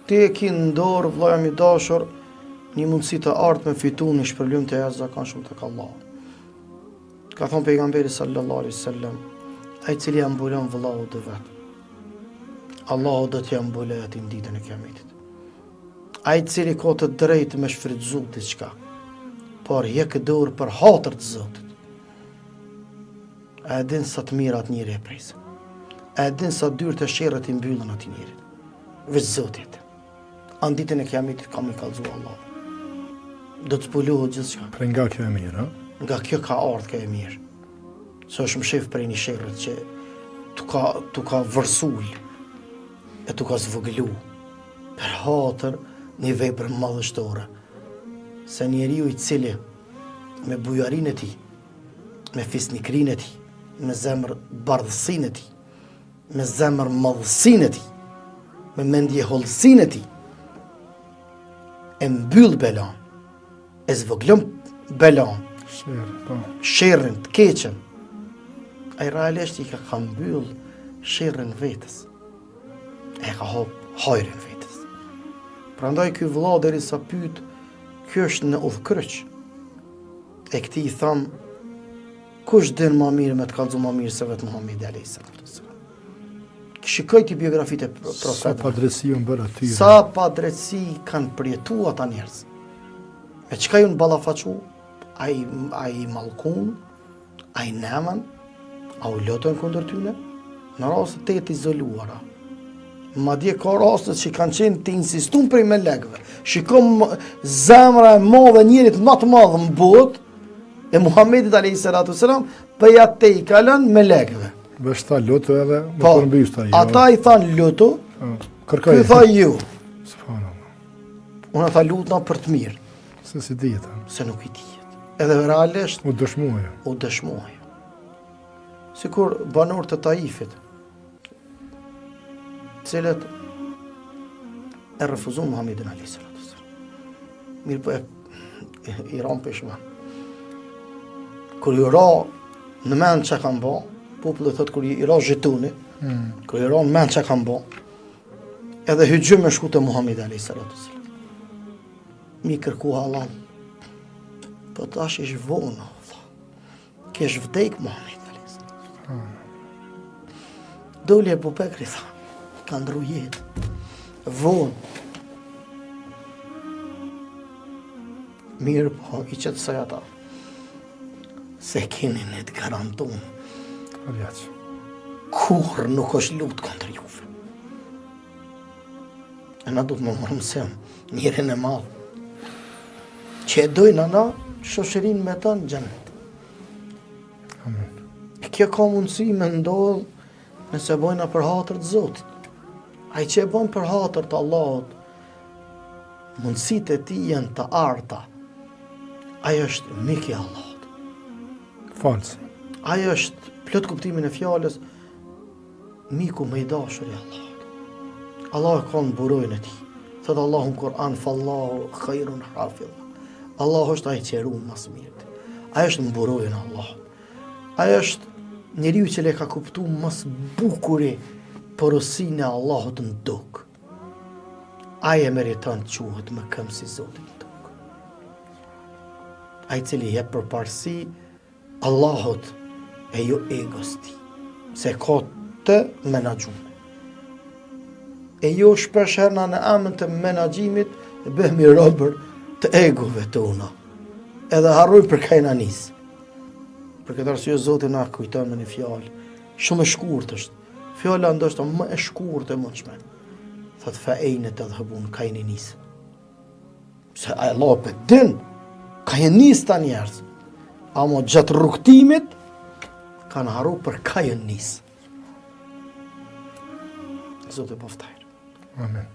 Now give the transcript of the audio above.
ti e ki në dorë, vëlla jam i dashur, një mundësi të artë me fitu një shpërblim të jashtëzakonshëm tek Allahu. Ka thonë pejgamberi sallallahu alaihi wasallam, ai cili ja mbulon vëllau të vet, Allahu do t'ja mbuloj atë në ditën e Kiametit. Ai cili ka të drejtë me shfrytzu diçka, por jek dorë për hatër të Zotit. A e din sa të mirat njëri e presën. A e din sa dyrë të sherrët i mbyllën ati njerit. Veç Zotit. Anë ditën e Kiametit ka me kallëzu Allah. Do të zbulohet gjithçka. Për nga kjo e mirë, ha? Nga kjo ka ardhur kjo e mirë. Se është më shef prej një sherrët që tu ka vërsull e tu ka zvogëlu për hatër një vepër madhështore. Se njeriu i cili me bujarinë e tij, me fisnikrinë e tij, me zemër bardhësinë e tij, me zemër madhësinë e tij, me mendje hollësinë e tij, e mbyll belan, e zvogëlon belan, sherrin të keqen, ai realisht i ka mbyll sherrin vetës, e ka hap hajrin vetës. Prandaj ky vëlla derisa pyet, ky është në udhkryq. E këtij i tham, kush din më mirë me të kallëzu më mirë se vetë Muhamedi alayhis salam. Shikoj ti biografitë e profetit. Sa padrejtësi u bën aty. Sa padrejtësi kanë përjetuar ata njerëz. Me çka ju në ballafaqu? Ai mallkun, ai neman, au lotën kundër tyne, në raste të izoluara. Madje ka raste që kanë qenë të insistun prej melekëve. Shikom zemra e madhe njerit më të madh në botë e Muhamedit alayhis salam, për ja te i kalën melekëve. Vesh tha loto edhe më përmbysh ta jo. Ata i than loto, kërkoj. ky tha ju. Subhanallah. Unë tha lutna për të mirë. Se si dihet. Se nuk i dihet. Edhe realisht U dëshmuaj. u dëshmuaj. Sikur banor të Taifit, cilët e refuzon Muhamedit alayhis salam. Mirë po i ran peshman. Kur i ra në mend që kanë bo, populli thot kur i ra zhetoni, kur i ra në mend që kanë bo, edhe hyjgjë me shku të Muhamedi alayhis salam. Mi kërku halal. Po tash ish vonë, kesh vdek Muhamedi alayhis salam. Doli Abu Bekri tha, ka ndru jetë. Vonë. Mirë po, i qetësoj ata. Se keni në të garanton. Kur nuk është lutë kundër juve. E na du të më mësem njërin e madhë. Që e dojnë ana, shoshërin me ta në xhenet. E kjo ka mundësi me ndodhë nëse bojna për hatër të Zotit. Ai që e bën për hatër të Allahut, mundësitë e tij janë të arta. Ai është mik i Allahut. Fals. Ai është plot kuptimin e fjalës miku më i dashur i Allahut. Allah ka në burojnë e tij. Thot Allahu në Kur'an, fallahu khairun hafidh. Allah është ai që ruan më së miri. Ai është në burojnë e Allahut. Ai është njeriu që le ka kuptuar më së bukuri porosinë e Allahut në tokë. Ai e meriton të quhet më këm si Zoti në tokë. Ai cili jep përparësi Allahut e jo egos ti, se ka të menaxhuar. E jo shpesh herë në emën të menaxhimit bëhemi robër të egove tona. Edhe harrojmë për kajnanis. Për këtë arsye Zoti na kujton me një fjalë shumë e shkurtër është. Fjala ndoshta më e shkurtë e mundshme. Thot fa ejnë të dhëbun kajninis. Se Allah për din, kajnis ta njerëz. Amo gjatë rrugtimit, kanë haru për kajnis. Zotë e poftajrë. Amen.